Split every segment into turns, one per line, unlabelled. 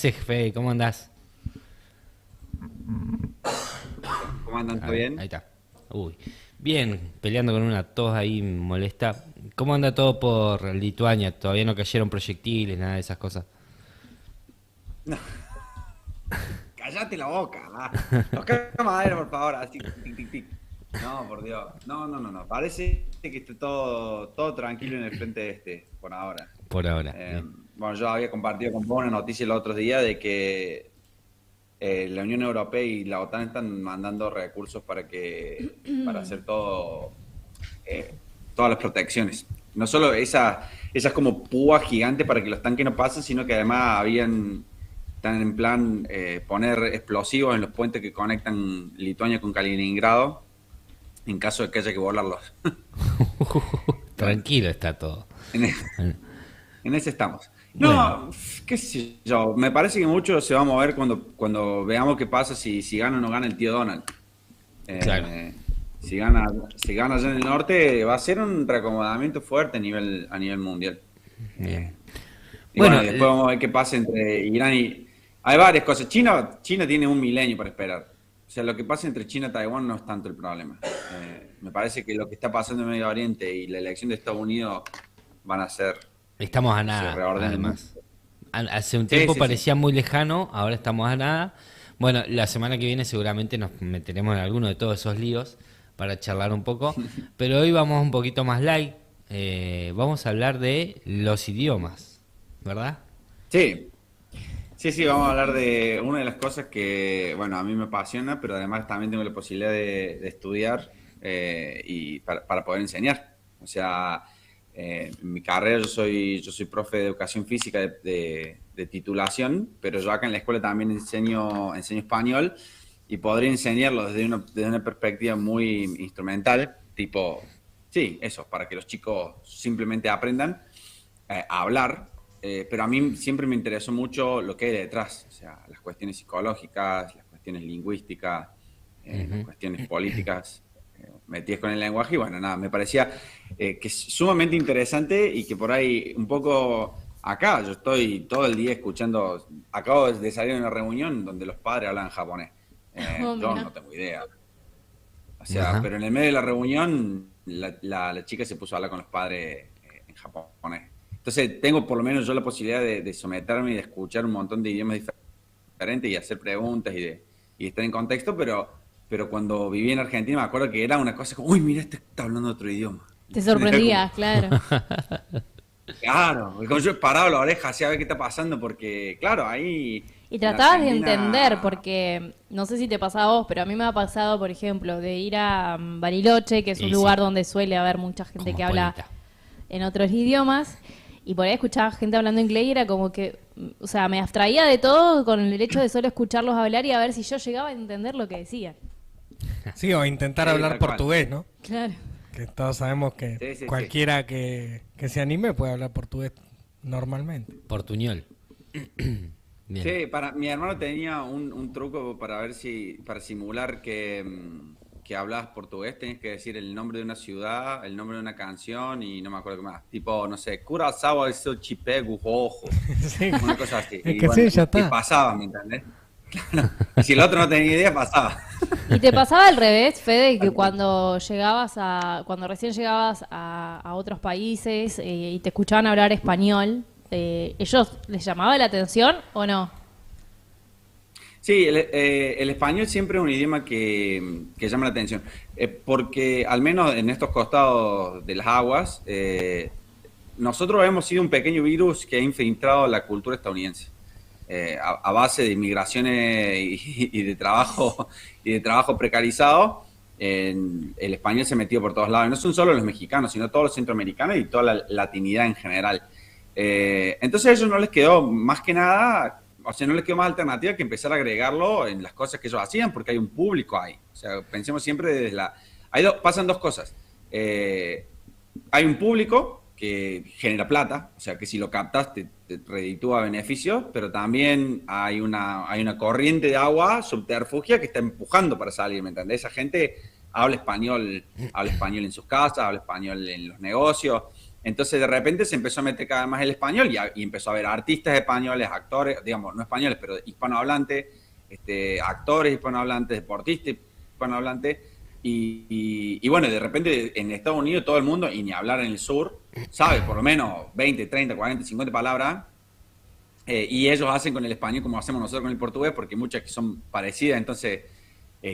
Fede, ¿cómo andás?
¿Cómo andan?
A
¿Todo
ver,
bien?
ahí está. Uy. Bien, peleando con una tos ahí molesta. ¿Cómo anda todo por Lituania? ¿Todavía no cayeron proyectiles, nada de esas cosas?
Cállate la boca, va. Toca madera, por favor, así, tic, tic, tic. No, por Dios. No, no, no, no. Parece que está todo tranquilo en el frente este, por ahora.
Por ahora,
Eh,
bien.
bueno, yo había compartido con vos una noticia los otros días de que la Unión Europea y la OTAN están mandando recursos para hacer eh, todas las protecciones. No solo esas como púas gigantes para que los tanques no pasen, sino que además están en plan poner explosivos en los puentes que conectan Lituania con Kaliningrado en caso de que haya que volarlos. Bueno,
Tranquilo está todo.
en, e-
Bueno,
en ese estamos.
bueno,
No, qué sé yo, me parece que mucho se va a mover cuando veamos qué pasa si gana o no gana el tío Donald.
claro.
Eh, si gana, si gana allá en el norte, va a ser un reacomodamiento fuerte a nivel mundial.
Bien.
Y
Bueno,
bueno, y después vamos a ver qué pasa entre Irán y... Hay varias cosas. China tiene un milenio para esperar. O sea, lo que pasa entre China y Taiwán no es tanto el problema. Me parece que lo que está pasando en Medio Oriente y la elección de Estados Unidos van a hacer
estamos a
que se
nada,
reordene el mundo.
además. Hace un
Sí,
tiempo
sí, sí.
parecía muy lejano, ahora estamos a nada. Bueno, la semana que viene seguramente nos meteremos en alguno de todos esos líos para charlar un poco, pero hoy vamos un poquito más light. Vamos a hablar de los idiomas, ¿verdad?
Sí, sí, sí, vamos a hablar de una de las cosas que, bueno, a mí me apasiona, pero además también tengo la posibilidad de estudiar y para poder enseñar. O sea, en mi carrera yo soy profe de educación física de titulación, pero yo acá en la escuela también enseño español y podría enseñarlo desde una perspectiva muy instrumental, tipo, sí, eso, para que los chicos simplemente aprendan a hablar, pero a mí siempre me interesó mucho lo que hay detrás, o sea, las cuestiones psicológicas, las cuestiones lingüísticas, las
Ujú.
cuestiones políticas metidas con el lenguaje y bueno, nada, me parecía que es sumamente interesante y que por ahí un poco acá yo estoy todo el día escuchando, acabo de salir de una reunión donde los padres hablan japonés.
Oh,
Yo
mira.
no tengo idea. O sea,
Ajá.
pero en el medio de la reunión, la chica se puso a hablar con los padres en japonés. Entonces, tengo por lo menos yo la posibilidad de someterme y de escuchar un montón de idiomas diferentes y hacer preguntas y estar en contexto, pero cuando viví en Argentina me acuerdo que era una cosa como, uy, mira, este está hablando otro idioma.
Te
Era como,
sorprendías, claro.
claro, como yo parado la oreja así a ver qué está pasando, porque, claro, ahí
Y
en
tratabas de entender,
Argentina,
porque no sé si te pasaba a vos, pero a mí me ha pasado, por ejemplo, de ir a Bariloche, que es un
Y sí,
lugar donde suele haber mucha gente que habla
cosmopolita.
en otros idiomas, y por ahí escuchaba gente hablando inglés y era como que, o sea, me abstraía de todo con el hecho de solo escucharlos hablar y a ver si yo llegaba a entender lo que decían.
Sí, o intentar hablar
tal cual.
portugués, ¿no?
Claro.
Que todos sabemos que
Sí, sí, sí.
cualquiera que se anime puede hablar portugués normalmente.
Portuñol. Bien.
Sí, mi hermano tenía un truco para ver para simular que hablabas portugués, tenías que decir el nombre de una ciudad, el nombre de una canción y no me acuerdo qué más. Tipo, no sé, Curazao es el chipegu ojo,
Sí,
una cosa así.
es
Y
que
bueno,
sí, ya
y
está.
pasaba, ¿me entendés? Claro. Y si el otro no tenía idea, pasaba.
¿Y te pasaba al revés, Fede, que cuando recién llegabas a otros países y te escuchaban hablar español, ellos les llamaba la atención o no?
Sí, el español siempre es un idioma que llama la atención, porque al menos en estos costados de las aguas, nosotros hemos sido un pequeño virus que ha infiltrado la cultura estadounidense, a base de inmigraciones y de trabajo precarizado. El español se metió por todos lados, y no son solo los mexicanos, sino todos los centroamericanos y toda la latinidad en general. Entonces a ellos no les quedó más que nada, o sea, no les quedó más alternativa que empezar a agregarlo en las cosas que ellos hacían, porque hay un público ahí. O sea, pensemos siempre desde la... pasan dos cosas. Hay un público que genera plata, o sea, que si lo captas te reditúa beneficios, pero también hay una corriente de agua subterfugia que está empujando para salir, ¿me entendés? Esa gente habla español en sus casas, habla español en los negocios. Entonces de repente se empezó a meter cada vez más el español y empezó a haber artistas españoles, actores, digamos, no españoles, pero hispanohablantes, actores hispanohablantes, deportistas hispanohablantes. Y bueno, de repente en Estados Unidos todo el mundo, y ni hablar en el sur, sabe por lo menos 20, 30, 40, 50 palabras. Y ellos hacen con el español como hacemos nosotros con el portugués, porque muchas que son parecidas, entonces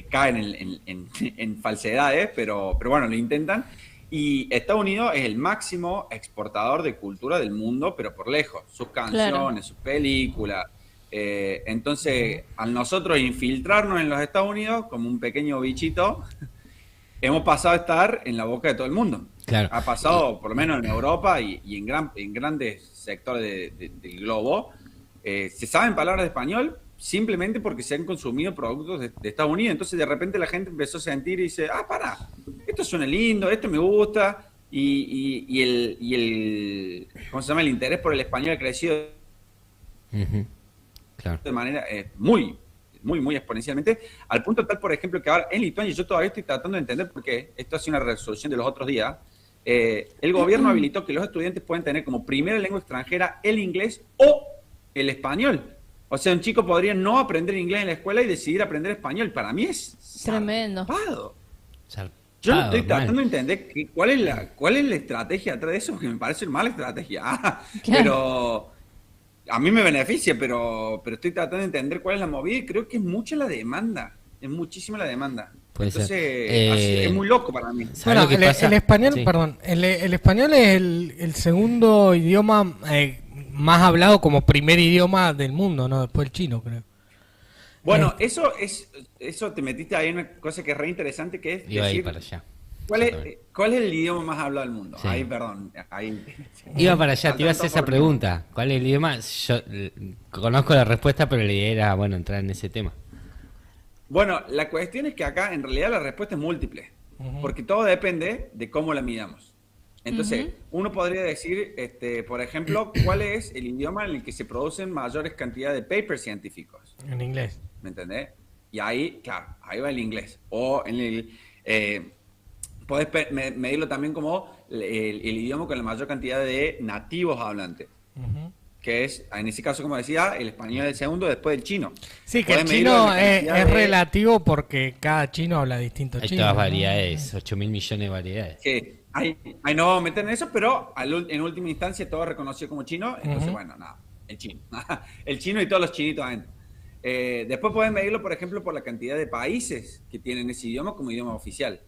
caen en falsedades, pero bueno, lo intentan. Y Estados Unidos es el máximo exportador de cultura del mundo, pero por lejos. Sus canciones, claro, sus películas. Entonces, al nosotros infiltrarnos en los Estados Unidos como un pequeño bichito, hemos pasado a estar en la boca de todo el mundo.
Claro.
Ha pasado, por lo menos en Europa y en grandes sectores del globo, se saben palabras de español simplemente porque se han consumido productos de Estados Unidos. Entonces de repente la gente empezó a sentir y dice, esto suena lindo, esto me gusta, y el ¿cómo se llama? El interés por el español ha crecido
claro,
de manera muy exponencialmente, al punto tal, por ejemplo, que ahora en Lituania, yo todavía estoy tratando de entender por qué, esto ha sido una resolución de los otros días, el gobierno habilitó que los estudiantes pueden tener como primera lengua extranjera el inglés o el español. O sea, un chico podría no aprender inglés en la escuela y decidir aprender español. Para mí es
tremendo.
Zarpado. Yo no estoy tratando de entender cuál es la estrategia detrás de eso, porque me parece una mala estrategia. Pero a mí me beneficia, pero estoy tratando de entender cuál es la movida y creo que es mucha la demanda. Es muchísima la demanda. Entonces, es muy loco para mí.
Bueno, el español, sí, perdón, el español es el segundo idioma más hablado como primer idioma del mundo, ¿no? Después el chino, creo.
Bueno, eso te metiste ahí en una cosa que es re interesante, que es
iba decir, para allá.
¿Cuál es el idioma más hablado del mundo? Sí.
Iba para allá, te iba a hacer esa pregunta. ¿Cuál es el idioma? Yo conozco la respuesta, pero la idea era, bueno, entrar en ese tema.
Bueno, la cuestión es que acá en realidad la respuesta es múltiple, porque todo depende de cómo la midamos. Entonces, uno podría decir, por ejemplo, ¿cuál es el idioma en el que se producen mayores cantidades de papers científicos?
En inglés.
¿Me entendés? Y ahí, claro, ahí va el inglés. O en el... podés medirlo también como el idioma con la mayor cantidad de nativos hablantes. Que es, en ese caso, como decía, el español es el segundo, después el chino.
Sí, que el chino es relativo porque cada chino habla distinto chino.
Hay todas variedades, 8.000 millones de variedades.
Sí, ahí no vamos a meter en eso, pero en última instancia todo es reconocido como chino, entonces bueno, nada, el chino. El chino y todos los chinitos adentro. Después pueden medirlo, por ejemplo, por la cantidad de países que tienen ese idioma como idioma oficial.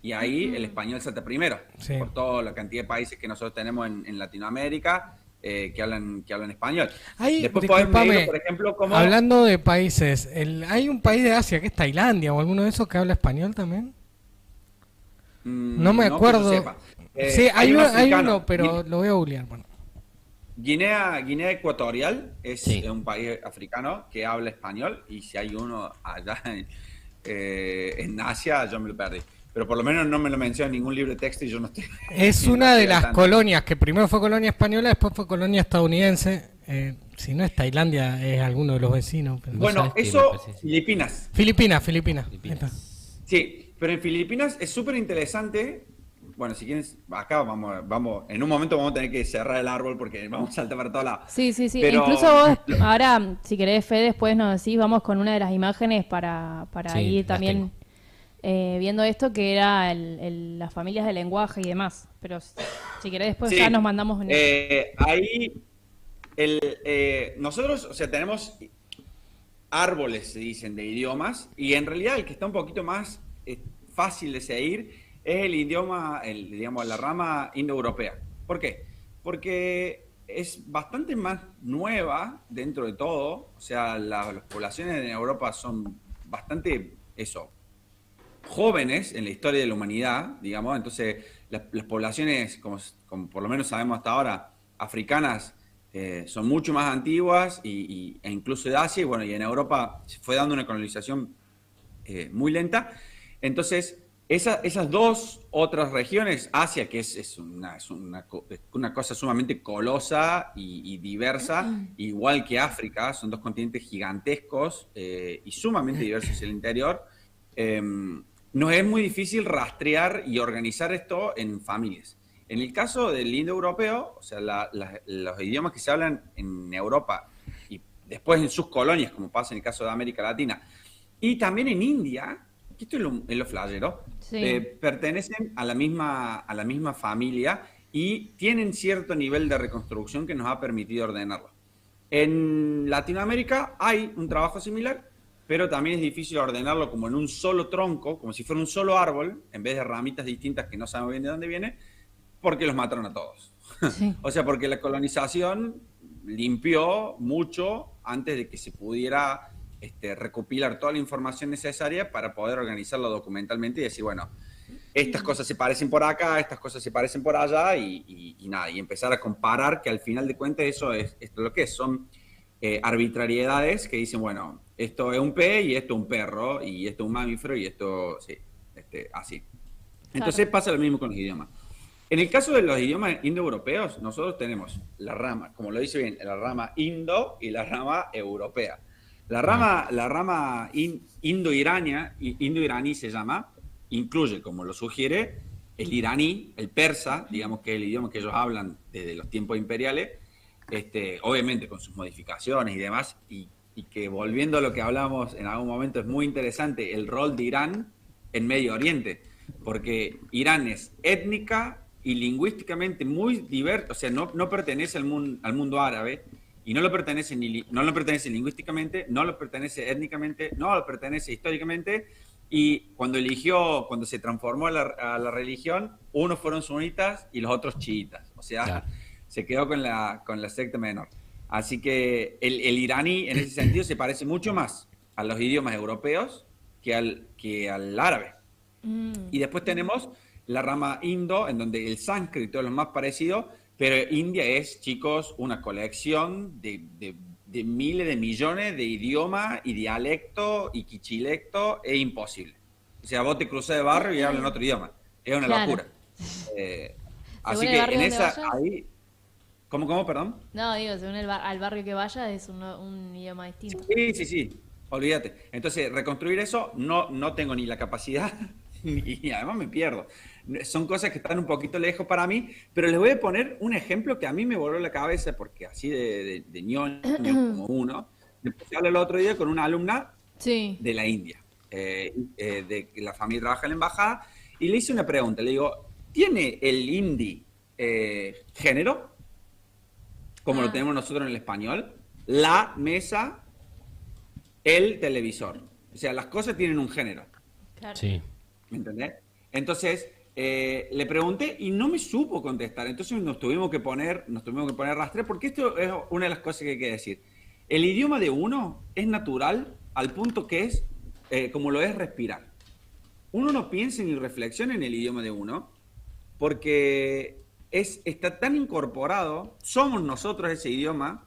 Y ahí el español salta primero, sí, por toda la cantidad de países que nosotros tenemos en Latinoamérica, que hablan español.
Después pueden medirlo, por ejemplo, como... Hablando de países, ¿hay un país de Asia que es Tailandia o alguno de esos que habla español también? No me acuerdo. Sí, hay uno, pero lo voy a googlear. Bueno.
Guinea Ecuatorial es un país africano que habla español, y si hay uno allá en Asia, yo me lo perdí. Pero por lo menos no me lo menciona en ningún libro de texto y yo no estoy...
Es una de las colonias, que primero fue colonia española, después fue colonia estadounidense. Si no es Tailandia, es alguno de los vecinos. Pero
bueno, eso, Filipinas.
Filipinas.
Sí, pero en Filipinas es súper interesante. Bueno, si quieren, acá vamos, en un momento vamos a tener que cerrar el árbol porque vamos a saltar para todos lados.
Sí. Pero... Incluso vos, ahora, si querés, Fede, después nos decís, vamos con una de las imágenes para ir también viendo esto, que era las familias de lenguaje y demás. Pero si querés, después ya nos mandamos en
ahí, nosotros, o sea, tenemos árboles, se dicen, de idiomas, y en realidad el que está un poquito más fácil de seguir es el idioma, digamos, la rama indoeuropea. ¿Por qué? Porque es bastante más nueva dentro de todo. O sea, las poblaciones en Europa son bastante, jóvenes en la historia de la humanidad, digamos. Entonces, las poblaciones, como por lo menos sabemos hasta ahora, africanas, son mucho más antiguas e incluso de Asia. Y bueno, y en Europa se fue dando una colonización muy lenta. Entonces, esas dos otras regiones, Asia, que es una cosa sumamente colosa y diversa, igual que África, son dos continentes gigantescos y sumamente diversos en el interior, nos es muy difícil rastrear y organizar esto en familias. En el caso del indoeuropeo, o sea, los idiomas que se hablan en Europa y después en sus colonias, como pasa en el caso de América Latina, y también en India, que esto es lo flashero,
Sí.
pertenecen a la misma familia y tienen cierto nivel de reconstrucción que nos ha permitido ordenarlo. En Latinoamérica hay un trabajo similar, pero también es difícil ordenarlo como en un solo tronco, como si fuera un solo árbol, en vez de ramitas distintas que no sabemos bien de dónde viene, porque los mataron a todos.
Sí.
O sea, porque la colonización limpió mucho antes de que se pudiera recopilar toda la información necesaria para poder organizarlo documentalmente y decir, bueno, estas cosas se parecen por acá, estas cosas se parecen por allá y nada, y empezar a comparar que al final de cuentas esto es lo que es, son arbitrariedades que dicen, bueno, esto es un pez y esto es un perro y esto es un mamífero y esto, sí, así. Entonces
Claro.
pasa lo mismo con los idiomas. En el caso de los idiomas indoeuropeos, nosotros tenemos la rama, como lo dice bien, la rama indo y la rama europea. La rama indo-iraní se llama, incluye, como lo sugiere, el iraní, el persa, digamos que es el idioma que ellos hablan desde los tiempos imperiales, obviamente con sus modificaciones y demás, y que volviendo a lo que hablamos en algún momento, es muy interesante el rol de Irán en Medio Oriente, porque Irán es étnica y lingüísticamente muy diverso, o sea, no pertenece al mundo árabe, y no lo pertenece lingüísticamente, no lo pertenece étnicamente, no lo pertenece históricamente, y cuando se transformó a la religión, unos fueron sunitas y los otros chiitas, o sea,
Claro.
se quedó con la secta menor. Así que el iraní en ese sentido se parece mucho más a los idiomas europeos que al árabe. Y después tenemos la rama indo, en donde el sánscrito es lo más parecido, pero India es, chicos, una colección de miles de millones de idiomas y dialectos y quichilecto, es imposible. O sea, vos te cruzás de barrio y hablan otro idioma. Es una
Claro.
locura. Así
Según el
que
barrio
en
donde
esa,
vayas.
ahí... ¿Cómo, perdón?
No, digo, según al barrio que vaya es un idioma distinto.
Sí, olvídate. Entonces, reconstruir eso no tengo ni la capacidad, y además me pierdo. Son cosas que están un poquito lejos para mí, pero les voy a poner un ejemplo que a mí me voló la cabeza, porque así de ñoño como uno, me puse a hablar el otro día con una alumna
Sí.
de la India, de que la familia trabaja en la embajada, y le hice una pregunta, le digo, ¿tiene el hindi género? Como lo tenemos nosotros en el español, la mesa, el televisor. O sea, las cosas tienen un género.
Claro.
Sí.
¿Me entendés? Entonces, le pregunté y no me supo contestar. Entonces nos tuvimos que poner a rastrear, porque esto es una de las cosas que hay que decir. El idioma de uno es natural al punto que es como lo es respirar. Uno no piensa ni reflexiona en el idioma de uno, porque está tan incorporado, somos nosotros ese idioma,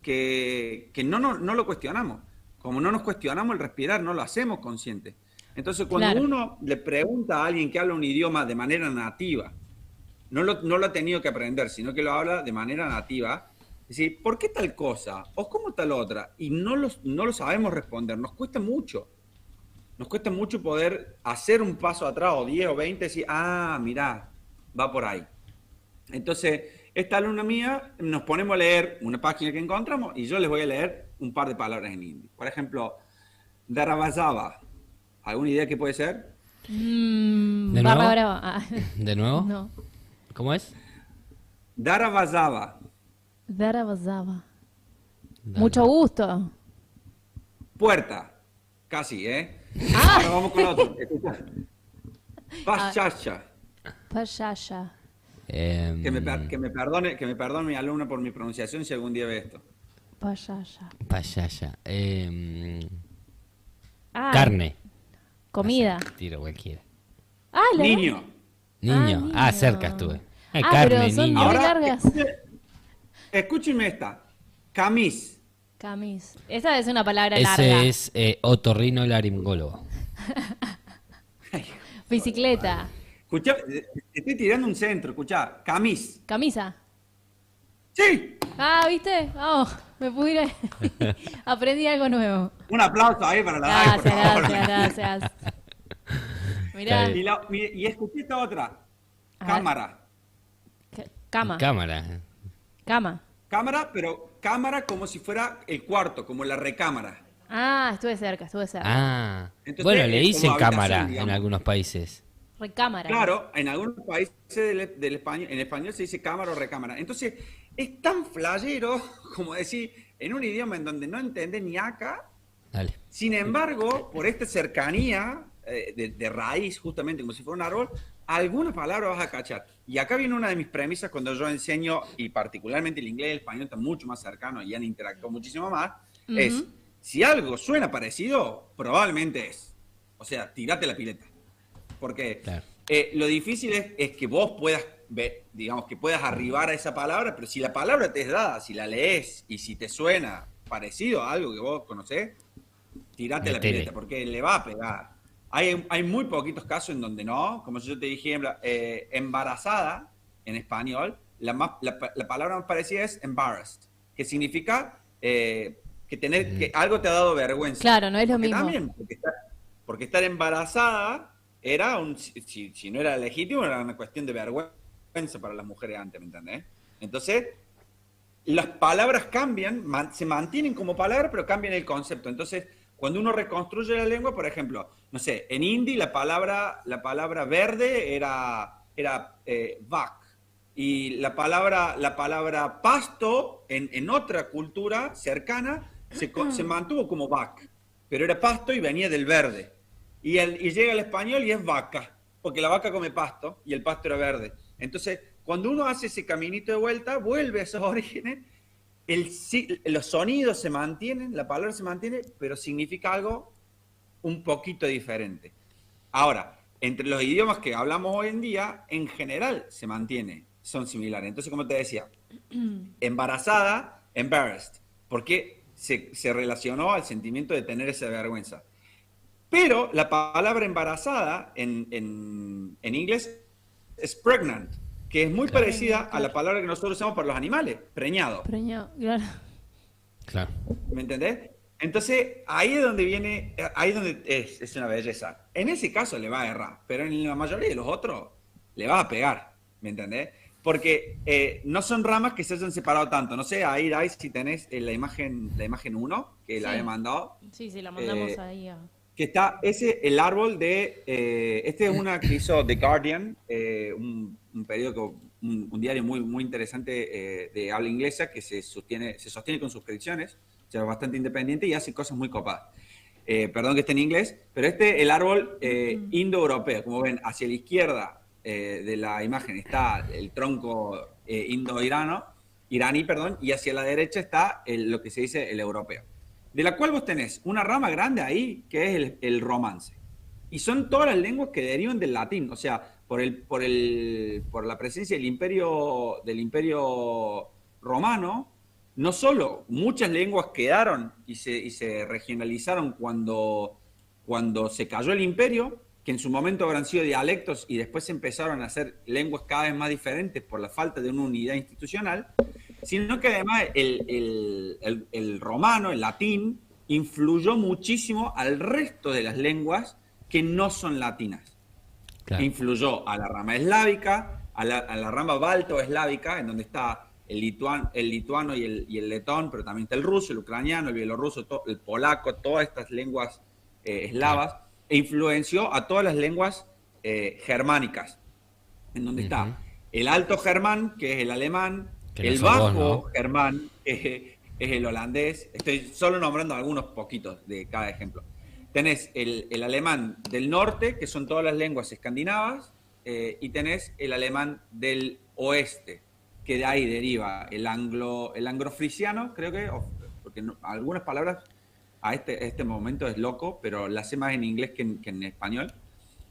que no lo cuestionamos. Como no nos cuestionamos el respirar, no lo hacemos consciente. Entonces, cuando
Claro.
uno le pregunta a alguien que habla un idioma de manera nativa, no lo ha tenido que aprender, sino que lo habla de manera nativa, es decir, ¿por qué tal cosa? ¿O cómo tal otra? Y no lo sabemos responder, nos cuesta mucho. Nos cuesta mucho poder hacer un paso atrás, o 10 o 20, y decir, mirá, va por ahí. Entonces, esta alumna mía, nos ponemos a leer una página que encontramos y yo les voy a leer un par de palabras en hindi. Por ejemplo, Daravazava. ¿Alguna idea qué puede ser?
¿De
Barra
nuevo?
brava. Ah,
¿De nuevo?
no.
¿Cómo es?
Daravazava.
Daravazava.
Dale.
Mucho gusto.
Puerta. Casi, ¿eh? Ahora vamos con otro. Escucha. Paschacha.
Payaya.
Que me perdone mi alumna por mi pronunciación si algún día ve esto.
Payaya.
Payaya.
Ah,
Carne.
comida.
Tiro cualquiera.
Ah, la
Niño.
Niño.
niño.
cerca estuve.
Ah,
Carne,
pero son
niño.
muy
Ahora,
largas.
escúchenme esta. Camis.
Camis. Esa es una palabra larga.
Ese es otorrinolaringólogo.
Bicicleta.
Escuchá, estoy tirando un centro, escuchá. Camis.
Camisa.
¡Sí!
Ah, ¿viste? Vamos, me pude ir a... Aprendí algo nuevo.
Un aplauso ahí para la Dai, por favor.
Gracias. Mirá.
Está
Y escuché esta otra.
A ver.
Cámara.
Cama.
Cámara.
Cama.
Cámara, pero cámara como si fuera el cuarto, como la recámara.
Ah, estuve cerca.
Ah.
Entonces,
Bueno, le
es
dicen
como
cámara
habitación,
en
digamos.
algunos países.
Recámara.
Claro, en algunos países del español, en español se dice cámara o recámara. Entonces, es tan flayero como decir, en un idioma en donde no entiende ni acá.
Dale.
Sin embargo, por esta cercanía de raíz, justamente como si fuera un árbol, alguna palabra vas a cachar. Y acá viene una de mis premisas cuando yo enseño, y particularmente el inglés y el español están mucho más cercanos y han interactuado muchísimo más, es, si algo suena parecido, probablemente es. O sea, tirate la pileta. Porque
Claro.
lo difícil es que vos puedas ver, digamos, que puedas arribar a esa palabra, pero si la palabra te es dada, si la lees y si te suena parecido a algo que vos conocés, tirate la pileta, porque le va a pegar. Hay muy poquitos casos en donde no, como yo te dije, embarazada en español, la palabra más parecida es embarrassed, que significa que algo te ha dado vergüenza.
Claro, no es lo
Porque
mismo.
También, porque estar embarazada era si no era legítimo, era una cuestión de vergüenza para las mujeres antes, ¿me entendés? Entonces, las palabras cambian, se mantienen como palabras, pero cambian el concepto. Entonces, cuando uno reconstruye la lengua, por ejemplo, no sé, en hindi la palabra verde era vak. Y la palabra pasto en otra cultura cercana se mantuvo como vak, pero era pasto y venía del verde. Y llega al español y es vaca, porque la vaca come pasto y el pasto era verde. Entonces, cuando uno hace ese caminito de vuelta, vuelve a esos orígenes, los sonidos se mantienen, la palabra se mantiene, pero significa algo un poquito diferente. Ahora, entre los idiomas que hablamos hoy en día, en general se mantiene, son similares. Entonces, como te decía, embarazada, embarrassed, porque se relacionó al sentimiento de tener esa vergüenza. Pero la palabra embarazada en inglés es pregnant, que es muy parecida a la palabra que nosotros usamos para los animales, preñado.
Preñado, claro.
Claro.
¿Me entendés? Entonces, ahí es donde es una belleza. En ese caso le va a errar, pero en la mayoría de los otros le va a pegar, ¿me entendés? Porque no son ramas que se hayan separado tanto. No sé, ahí si tenés la imagen 1, que la he mandado.
Sí, la mandamos ahí.
Que está el árbol de... este es una que hizo The Guardian, un periódico, un diario muy, muy interesante de habla inglesa que se sostiene con suscripciones, o sea, bastante independiente y hace cosas muy copadas. Perdón que esté en inglés, pero el árbol indoeuropeo, como ven, hacia la izquierda de la imagen está el tronco iraní, y hacia la derecha está lo que se dice el europeo. De la cual vos tenés una rama grande ahí, que es el romance. Y son todas las lenguas que derivan del latín. O sea, por la presencia del imperio romano, no solo muchas lenguas quedaron y se regionalizaron cuando se cayó el imperio, que en su momento habrán sido dialectos y después empezaron a hacer lenguas cada vez más diferentes por la falta de una unidad institucional, sino que además el romano, el latín, influyó muchísimo al resto de las lenguas que no son latinas. Claro. Influyó a la rama eslávica, a la rama balto-eslávica, en donde está el lituano y el letón, pero también está el ruso, el ucraniano, el bielorruso, el polaco, todas estas lenguas eslavas, claro. E influenció a todas las lenguas germánicas, en donde está el alto germán, que es el alemán, el bajo germán, que es el holandés. Estoy solo nombrando algunos poquitos de cada ejemplo. Tenés el alemán del norte, que son todas las lenguas escandinavas, y tenés el alemán del oeste, que de ahí deriva el anglofrisiano, creo que, porque algunas palabras a este momento es loco, pero las sé más en inglés que en español.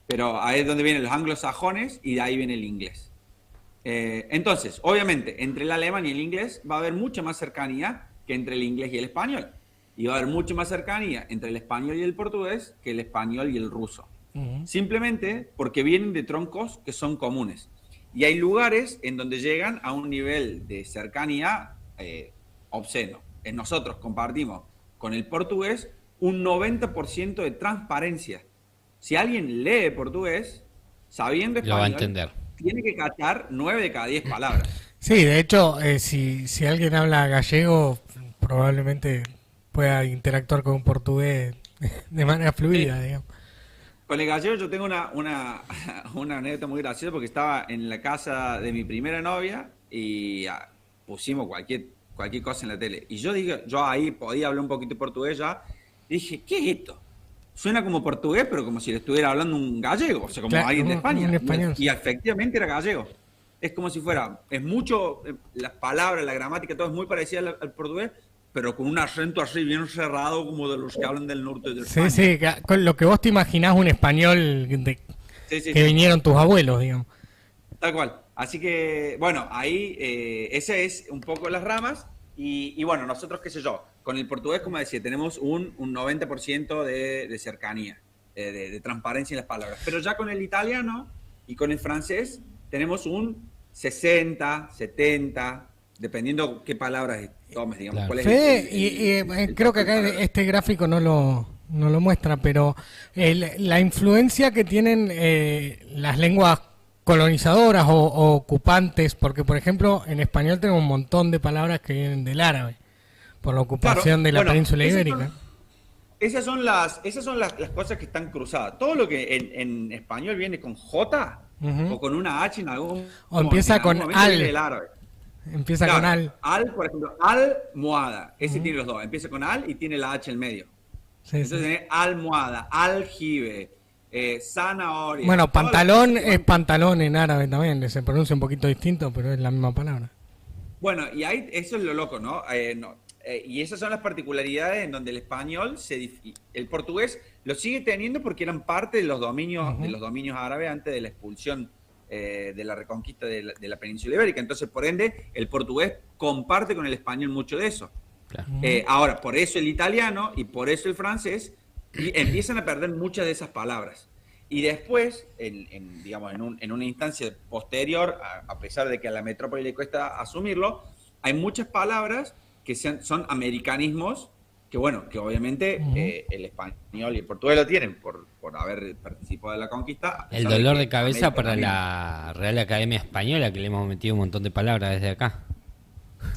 Pero ahí es donde vienen los anglosajones y de ahí viene el inglés. Entonces, obviamente, entre el alemán y el inglés va a haber mucha más cercanía que entre el inglés y el español. Y va a haber mucha más cercanía entre el español y el portugués que el español y el ruso. Simplemente porque vienen de troncos que son comunes. Y hay lugares en donde llegan a un nivel de cercanía obsceno. Nosotros compartimos con el portugués un 90% de transparencia. Si alguien lee portugués, sabiendo español,
lo va a entender.
Tiene que cachar 9 de cada 10 palabras.
Sí, de hecho, si alguien habla gallego, probablemente pueda interactuar con un portugués de manera fluida, digamos.
Con el gallego yo tengo una anécdota muy graciosa porque estaba en la casa de mi primera novia y pusimos cualquier cosa en la tele. Y yo ahí podía hablar un poquito portugués ya, y dije, ¿qué es esto? Suena como portugués, pero como si le estuviera hablando un gallego, o sea, como
Claro,
alguien de España.
un español.
Y efectivamente era gallego. Es como si fuera, es mucho, las palabras, la gramática, todo es muy parecido al portugués, pero con un acento así bien cerrado como de los que hablan del norte de España.
Sí, con lo que vos te imaginás un español que vinieron tus abuelos, digamos.
Tal cual. Así que, bueno, ahí ese es un poco las ramas. Y bueno, nosotros, qué sé yo, con el portugués, como decía, tenemos un 90% de cercanía, de transparencia en las palabras. Pero ya con el italiano y con el francés tenemos un 60, 70, dependiendo qué palabras tomes, digamos.
Claro.
¿Cuál es
Fede, creo que acá este gráfico no lo muestra, pero la influencia que tienen las lenguas colonizadoras o ocupantes, porque por ejemplo en español tenemos un montón de palabras que vienen del árabe, por la ocupación de la península ibérica.
Esas son las cosas que están cruzadas. Todo lo que en español viene con J o con una H en algún
o empieza con al.
Del árabe.
Empieza con al.
Al, por ejemplo, almohada. Ese tiene los dos. Empieza con al y tiene la H en medio.
Sí,
entonces tiene almohada, aljibe, zanahoria.
Bueno, pantalón es pantalón en árabe también. Se pronuncia un poquito distinto, pero es la misma palabra.
Bueno, y ahí, eso es lo loco, ¿no? Y esas son las particularidades en donde el español, el portugués lo sigue teniendo porque eran parte de los dominios árabes antes de la expulsión de la reconquista de la península ibérica. Entonces, por ende, el portugués comparte con el español mucho de eso. Claro. Ahora, por eso el italiano y por eso el francés empiezan a perder muchas de esas palabras. Y después, digamos, en una instancia posterior, a pesar de que a la metrópoli le cuesta asumirlo, hay muchas palabras que son americanismos, que bueno, que obviamente el español y el portugués lo tienen por haber participado de la conquista.
El dolor de cabeza para la Real Academia Española, que le hemos metido un montón de palabras desde acá.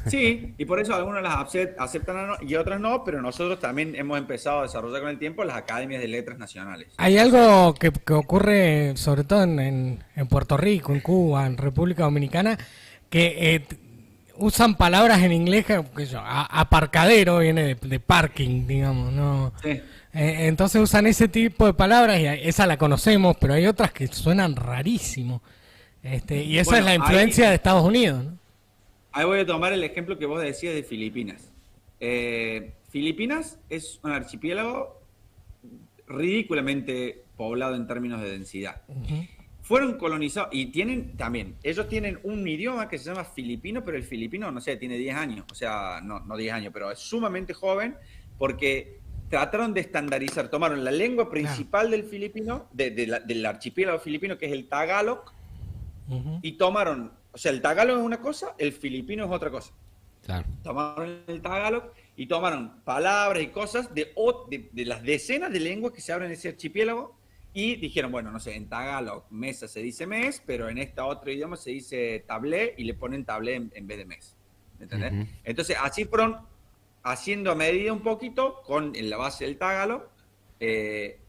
Sí, y por eso algunas las aceptan y otras no, pero nosotros también hemos empezado a desarrollar con el tiempo las academias de letras nacionales.
Hay algo que ocurre sobre todo en Puerto Rico, en Cuba, en República Dominicana, que usan palabras en inglés que aparcadero viene de parking, digamos, ¿no? Sí. Entonces usan ese tipo de palabras y esa la conocemos, pero hay otras que suenan rarísimo. Y esa es la influencia de Estados Unidos, ¿no?
Ahí voy a tomar el ejemplo que vos decías de Filipinas. Filipinas es un archipiélago ridículamente poblado en términos de densidad. Fueron colonizados y ellos tienen un idioma que se llama filipino, pero el filipino, no sé, tiene 10 años, o sea, no 10 años, pero es sumamente joven porque trataron de estandarizar, tomaron la lengua principal del filipino, del archipiélago filipino, que es el tagalog, y tomaron, o sea, el tagalog es una cosa, el filipino es otra cosa. Claro. Tomaron el tagalog y tomaron palabras y cosas de las decenas de lenguas que se hablan en ese archipiélago y dijeron, bueno, no sé, en tagalog mesa se dice mes, pero en este otro idioma se dice tablé y le ponen tablé en vez de mes. ¿Entendés? Entonces, así fueron haciendo a medida un poquito con en la base del tagalog,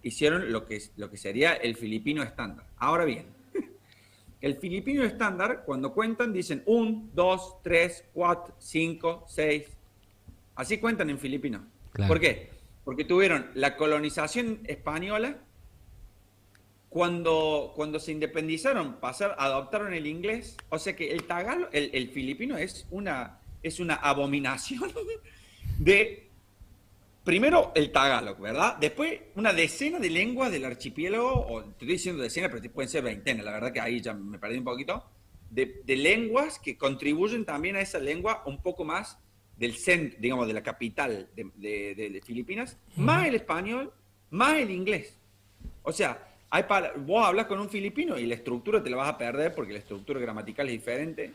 hicieron lo que sería el filipino estándar. Ahora bien, el filipino estándar, cuando cuentan, dicen 1, 2, 3, 4, 5, 6. Así cuentan en filipino. Claro. ¿Por qué? Porque tuvieron la colonización española. Cuando se independizaron, adoptaron el inglés. O sea que el tagalo, el filipino es una abominación de... Primero el tagalog, ¿verdad? Después una decena de lenguas del archipiélago, o te estoy diciendo decena, pero pueden ser veintenas, la verdad que ahí ya me perdí un poquito, de lenguas que contribuyen también a esa lengua un poco más del centro, digamos, de la capital de Filipinas, más el español, más el inglés. O sea, vos hablas con un filipino y la estructura te la vas a perder porque la estructura gramatical es diferente.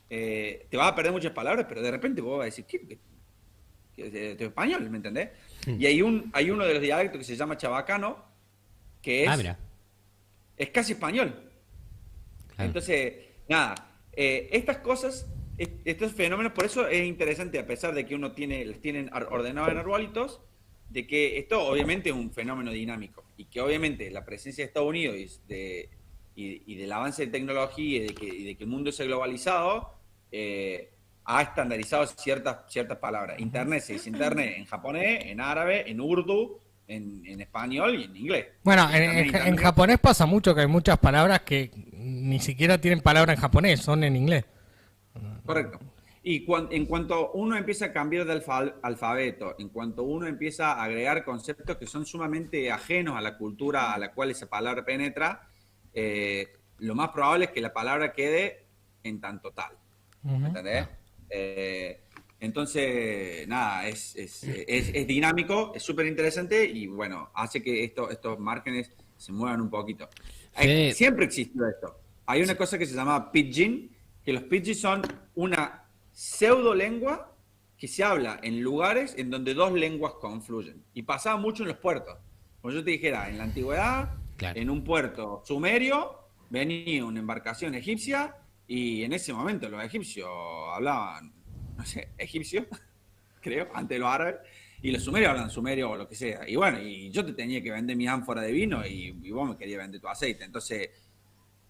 Te vas a perder muchas palabras, pero de repente vos vas a decir, ¿qué? De español, ¿me entendés? Y hay uno de los dialectos que se llama chabacano, que es casi español. Claro. Entonces, nada, Estas cosas, estos fenómenos, por eso es interesante, a pesar de que uno los tienen ordenados en arbolitos, de que esto obviamente es un fenómeno dinámico y que obviamente la presencia de Estados Unidos y del avance de tecnología y de que el mundo se ha globalizado, ha estandarizado ciertas palabras. Internet se dice internet en japonés, en árabe, en urdu, en español y en inglés.
Bueno, en japonés pasa mucho que hay muchas palabras que ni siquiera tienen palabra en japonés, son en inglés.
Correcto. Y en cuanto uno empieza a cambiar de alfabeto, en cuanto uno empieza a agregar conceptos que son sumamente ajenos a la cultura a la cual esa palabra penetra, lo más probable es que la palabra quede en tanto tal. ¿Me entendés? Entonces, nada, es dinámico, es súper interesante y bueno, hace que estos márgenes se muevan un poquito.
Sí.
Siempre existió esto. Hay una cosa que se llama pidgin, que los pidgin son una pseudo lengua que se habla en lugares en donde dos lenguas confluyen. Y pasaba mucho en los puertos. Como yo te dijera, en la antigüedad, claro, en un puerto sumerio, venía una embarcación egipcia y en ese momento los egipcios hablaban, no sé, egipcio, creo, antes de los árabes, y los sumerios hablan sumerio o lo que sea. Y bueno, y yo te tenía que vender mi ánfora de vino y vos me querías vender tu aceite. Entonces,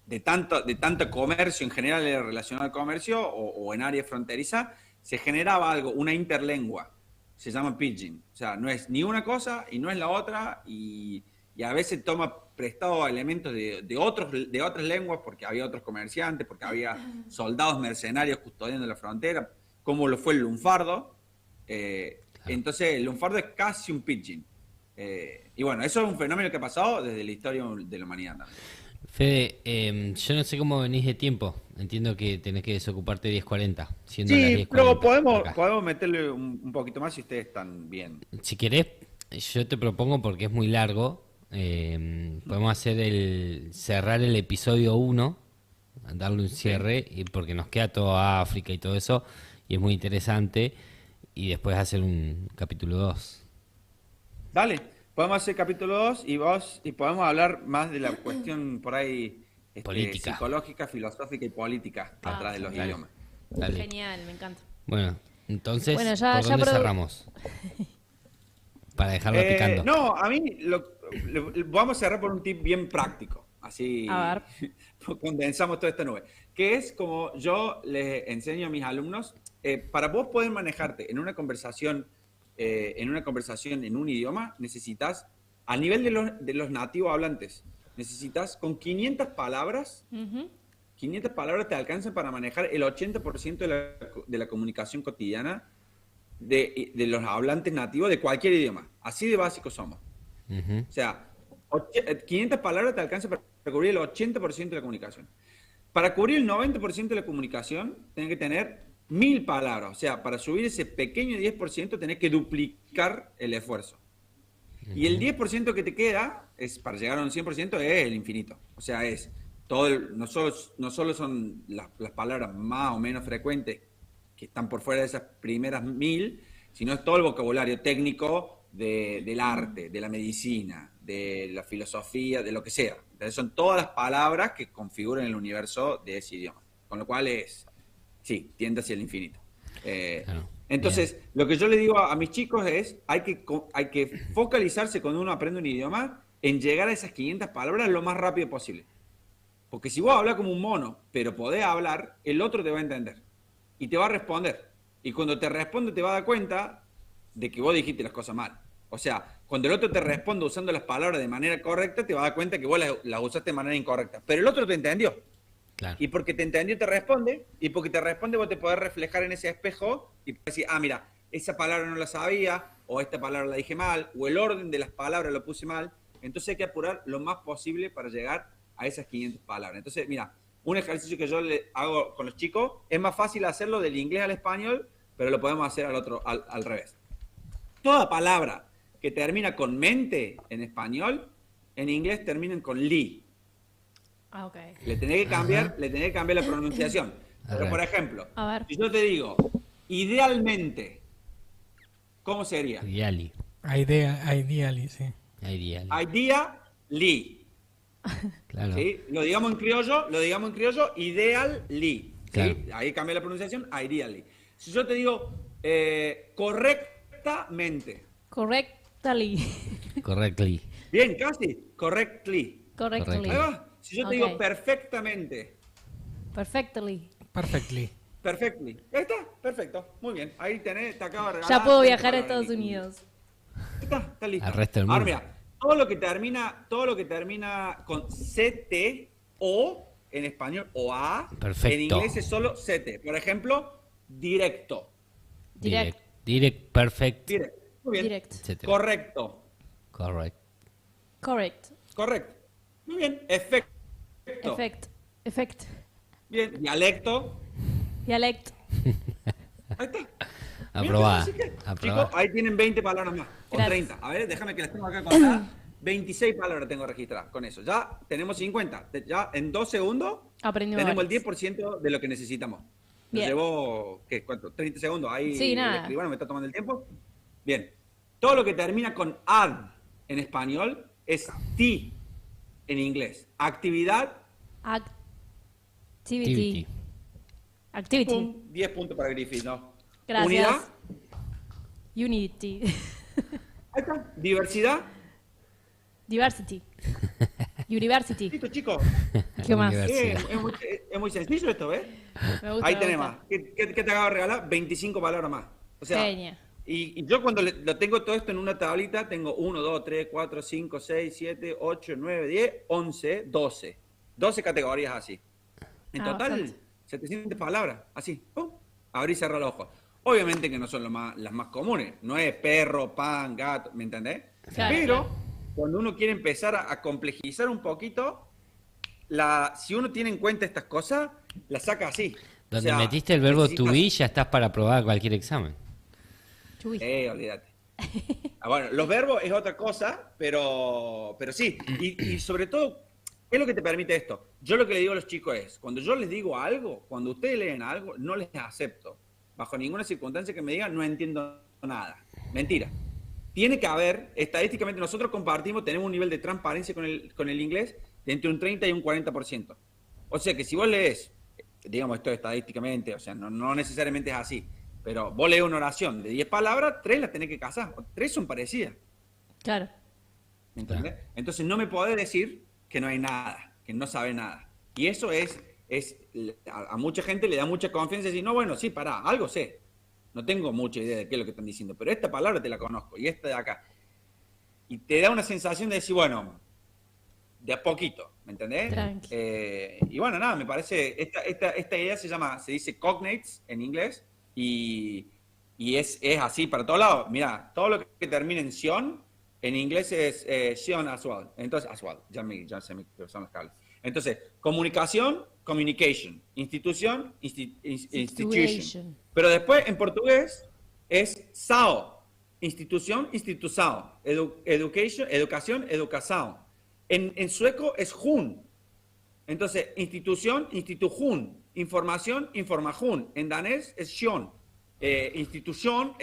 de tanto comercio, en general era relacionado al comercio o en área fronteriza, se generaba algo, una interlengua, se llama pidgin. O sea, no es ni una cosa y no es la otra, y a veces toma prestado elementos de otras lenguas porque había otros comerciantes, porque había soldados mercenarios custodiando la frontera, como lo fue el lunfardo. Claro. Entonces, el lunfardo es casi un pidgin. Y bueno, eso es un fenómeno que ha pasado desde la historia de la humanidad también.
Fede, yo no sé cómo venís de tiempo. Entiendo que tenés que desocuparte 10:40. Siendo
Sí,
las 10:40
pero podemos meterle un poquito más si ustedes están bien.
Si querés, yo te propongo, porque es muy largo, podemos cerrar el episodio 1, darle un cierre, y porque nos queda toda África y todo eso, y es muy interesante, y después hacer un capítulo 2.
Dale. Podemos hacer capítulo 2 y podemos hablar más de la cuestión por ahí
política,
psicológica, filosófica y política atrás de los idiomas.
Dale. Genial, me encanta.
Bueno, entonces, ¿por dónde cerramos? Para dejarlo picando.
No, a mí vamos a cerrar por un tip bien práctico. Así condensamos toda esta nube. Que es como yo les enseño a mis alumnos, para vos poder manejarte en una conversación en un idioma, necesitas, a nivel de los nativos hablantes, necesitas con 500 palabras, 500 palabras te alcanzan para manejar el 80% de la comunicación cotidiana de los hablantes nativos de cualquier idioma. Así de básicos somos. O sea, 500 palabras te alcanzan para cubrir el 80% de la comunicación. Para cubrir el 90% de la comunicación, tenés que tener 1000 palabras. O sea, para subir ese pequeño 10% tenés que duplicar el esfuerzo. Y el 10% que te queda, para llegar a un 100%, es el infinito. O sea, es todo no solo son las palabras más o menos frecuentes que están por fuera de esas primeras 1000, sino es todo el vocabulario técnico del arte, de la medicina, de la filosofía, de lo que sea. Entonces son todas las palabras que configuran el universo de ese idioma. Con lo cual sí, tiende hacia el infinito. Claro. Entonces, bien, lo que yo le digo a mis chicos es, hay que focalizarse cuando uno aprende un idioma en llegar a esas 500 palabras lo más rápido posible. Porque si vos hablas como un mono, pero podés hablar, el otro te va a entender. Y te va a responder. Y cuando te responde te va a dar cuenta de que vos dijiste las cosas mal. O sea, cuando el otro te responde usando las palabras de manera correcta, te va a dar cuenta que vos las usaste de manera incorrecta. Pero el otro te entendió. Claro. Y porque te entendió te responde, y porque te responde vos te podés reflejar en ese espejo y decir, mira, esa palabra no la sabía, o esta palabra la dije mal, o el orden de las palabras lo puse mal. Entonces hay que apurar lo más posible para llegar a esas 500 palabras. Entonces, mira, un ejercicio que yo le hago con los chicos, es más fácil hacerlo del inglés al español, pero lo podemos hacer al revés. Toda palabra que termina con mente en español, en inglés terminan con li.
Okay.
Le tenés que cambiar la pronunciación. Pero, por ejemplo, si yo te digo, idealmente, ¿cómo sería?
Ideally, sí.
Ideally.
Claro.
¿Sí? Lo digamos en criollo, ideally.
Claro.
¿Sí? Ahí cambia la pronunciación, ideally. Si yo te digo correctamente.
Correctly.
Correctly.
Bien, casi. Correctly.
Correctly.
Ahí va. Si yo te digo perfectamente.
Perfectly.
Perfectly.
Perfectly. Ahí está, perfecto. Muy bien. Ahí tenés, te acabo de regalar.
Ya puedo viajar a Estados Unidos.
Está listo.
Al resto del mundo.
Ahora mira, todo lo que termina con CT o en español o A,
Perfecto.
en inglés es solo CT. Por ejemplo, directo.
Direct.
Perfect.
Direct. Muy bien.
Direct.
Etcétera.
Correcto.
Correct.
Correct.
Correcto. Muy bien. Efecto.
Effect.
Bien. Dialecto.
Dialect.
Ahí está.
Aprobada.
Bien, así que,
Aprobada.
chicos, ahí tienen 20 palabras más. O
Gracias.
30. A ver, déjame que las tengo acá contadas. 26 palabras tengo registradas con eso. Ya tenemos 50. Ya en 2 segundos
Aprendimos
tenemos el
varias.
10% de lo que necesitamos. Nos
Bien.
llevó, ¿qué? ¿Cuánto? 30 segundos. Ahí
Sí, nada.
el escribano me está tomando el tiempo. Bien. Todo lo que termina con ad en español es ti en inglés. Actividad,
Activity. Activity.
pum, 10 puntos para Griffith, ¿no?
Gracias.
Unidad,
Unity.
ahí está. Diversidad.
Diversity. University.
Listo, chicos.
¿Qué más?
Universidad.
Es muy sencillo esto, ¿ves?
Me gusta.
Ahí
me
tenemos.
gusta.
¿Qué te acabo de regalar? 25 palabras más. O sea,
Genia.
y yo cuando lo tengo todo esto en una tablita, tengo 1, 2, 3, 4, 5, 6, 7, 8, 9, 10, 11, 12. 12 categorías así. En total,
bastante.
700 palabras. Así. ¡Pum! Abrí y cerrar los ojos. Obviamente que no son las más comunes. No es perro, pan, gato, ¿me entendés?
Claro,
Pero
claro.
cuando uno quiere empezar a complejizar un poquito, si uno tiene en cuenta estas cosas, las saca así.
Donde
O sea,
metiste el verbo to
necesitas-
be, ya estás para aprobar cualquier examen.
Chuy.
Olvídate. Bueno, los verbos es otra cosa, pero sí. Y sobre todo, ¿qué es lo que te permite esto? Yo lo que le digo a los chicos es, cuando yo les digo algo, cuando ustedes leen algo, no les acepto. Bajo ninguna circunstancia que me digan, no entiendo nada. Mentira. Tiene que haber, estadísticamente, nosotros compartimos, tenemos un nivel de transparencia con el inglés de entre un 30 y un 40%. O sea que si vos lees, digamos esto estadísticamente, o sea, no necesariamente es así, pero vos lees una oración de 10 palabras, 3 las tenés que casar, 3 son parecidas.
Claro.
¿Me entendés? Entonces no me podés decir que no hay nada, que no sabe nada. Y eso a mucha gente le da mucha confianza y decir, no, bueno, sí, pará, algo sé. No tengo mucha idea de qué es lo que están diciendo, pero esta palabra te la conozco y esta de acá. Y te da una sensación de decir, bueno, de a poquito, ¿me entendés?
Tranqui.
Y bueno, nada, me parece, esta idea se dice cognates en inglés y es así para todos lados. Mira, todo lo que termina en sion, en inglés es sion as well. Entonces, as well, ya se me son los cables. Entonces, comunicación, communication. Institución, institution. Pero después, en portugués, es sao. Institución, institução. Educación, educação. En sueco es hun. Entonces, institución, institujun. Información, informajun. En danés es sion. Institución,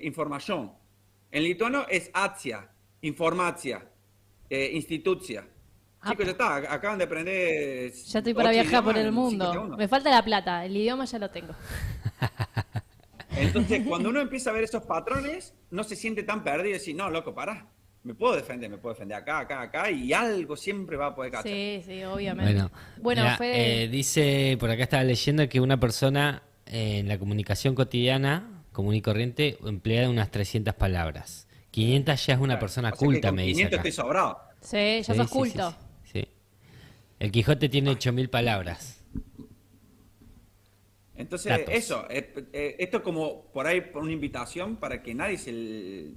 información. En lituano es atsia, informacia, institucia. Chicos, ya está, acaban de aprender.
Ya estoy para
8
viajar por
idiomas
el
en 5
mundo.
segundos.
Me falta la plata, el idioma ya lo tengo.
Entonces, cuando uno empieza a ver esos patrones, no se siente tan perdido y decir, no, loco, pará. Me puedo defender acá, y algo siempre va a poder cachar.
Sí, sí, obviamente. Bueno,
mira,
Fede,
dice, por acá estaba leyendo que una persona en la comunicación cotidiana, común y corriente, emplea unas 300 palabras. 500 ya es una persona
O sea que
culta,
con
me dice
500
acá.
estoy sobrado.
sí, ya
Sí,
sos
sí,
culto.
sí. El Quijote tiene 8000 palabras.
Entonces,
Datos.
eso, esto como por ahí, por una invitación para que nadie se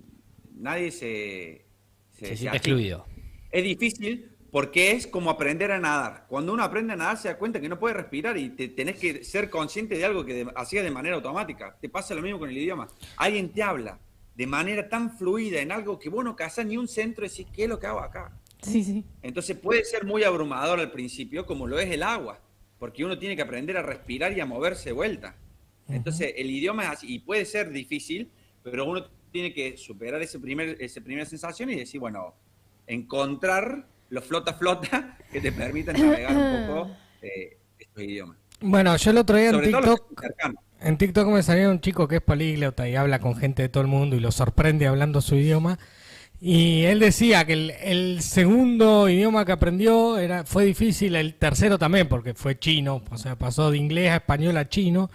siente excluido.
Es difícil porque es como aprender a nadar. Cuando uno aprende a nadar se da cuenta que no puede respirar y tenés que ser consciente de algo que hacías de manera automática. Te pasa lo mismo con el idioma. Alguien te habla de manera tan fluida en algo que vos no cazás ni un centro y decís, ¿qué es lo que hago acá?
Sí, sí.
Entonces puede ser muy abrumador al principio, como lo es el agua, porque uno tiene que aprender a respirar y a moverse de vuelta. Entonces el idioma es así, y puede ser difícil, pero uno tiene que superar esa primera sensación y decir, bueno, encontrar los flota que te permitan navegar un poco estos idiomas.
Bueno, yo el otro día
Sobre
en TikTok me salió un chico que es políglota y habla con gente de todo el mundo y lo sorprende hablando su idioma. Y él decía que el segundo idioma que aprendió fue difícil, el tercero también, porque fue chino, o sea, pasó de inglés a español a chino.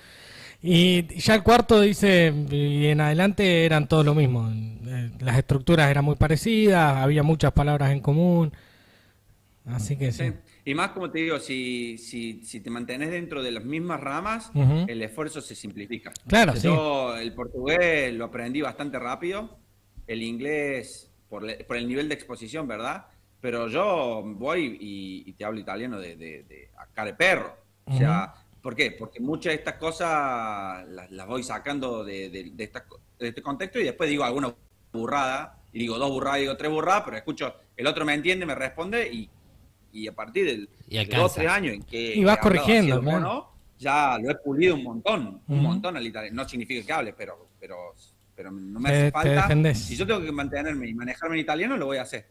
Y ya el cuarto dice, y en adelante eran todo lo mismo. Las estructuras eran muy parecidas, había muchas palabras en común. Así que sí.
Y más, como te digo, si te mantienes dentro de las mismas ramas, el esfuerzo se simplifica.
Claro, sí.
Yo el portugués lo aprendí bastante rápido, el inglés por el nivel de exposición, ¿verdad? Pero yo voy y te hablo italiano de acá de perro. O sea, ¿por qué? Porque muchas de estas cosas las voy sacando de este contexto y después digo alguna burrada, y digo 2 burradas, digo 3 burradas, pero escucho, el otro me entiende, me responde y a partir de 2 o 3 años en que
y vas corrigiendo,
claro. ¿No? Ya lo he pulido un montón al italiano. No significa que hable, pero no me hace falta. Si yo tengo que mantenerme y manejarme en italiano, lo voy a hacer.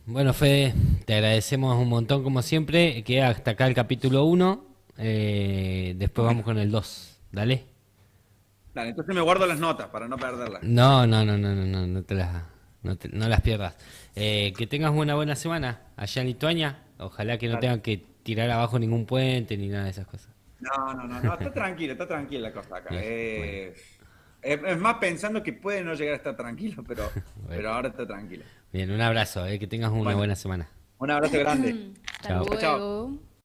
Bueno, Fede, te agradecemos un montón como siempre. Queda hasta acá el capítulo 1. Después vamos con el 2. Dale.
Dale, entonces me guardo las notas para no perderlas.
No las pierdas. Que tengas una buena semana allá en Lituania. Ojalá que no tengan que tirar abajo ningún puente ni nada de esas cosas.
No, está tranquila la cosa acá.
Bien,
Es más pensando que puede no llegar a estar tranquilo, pero ahora está tranquilo.
Bien, un abrazo, que tengas una buena semana.
Un abrazo grande.
Hasta luego.
Chao.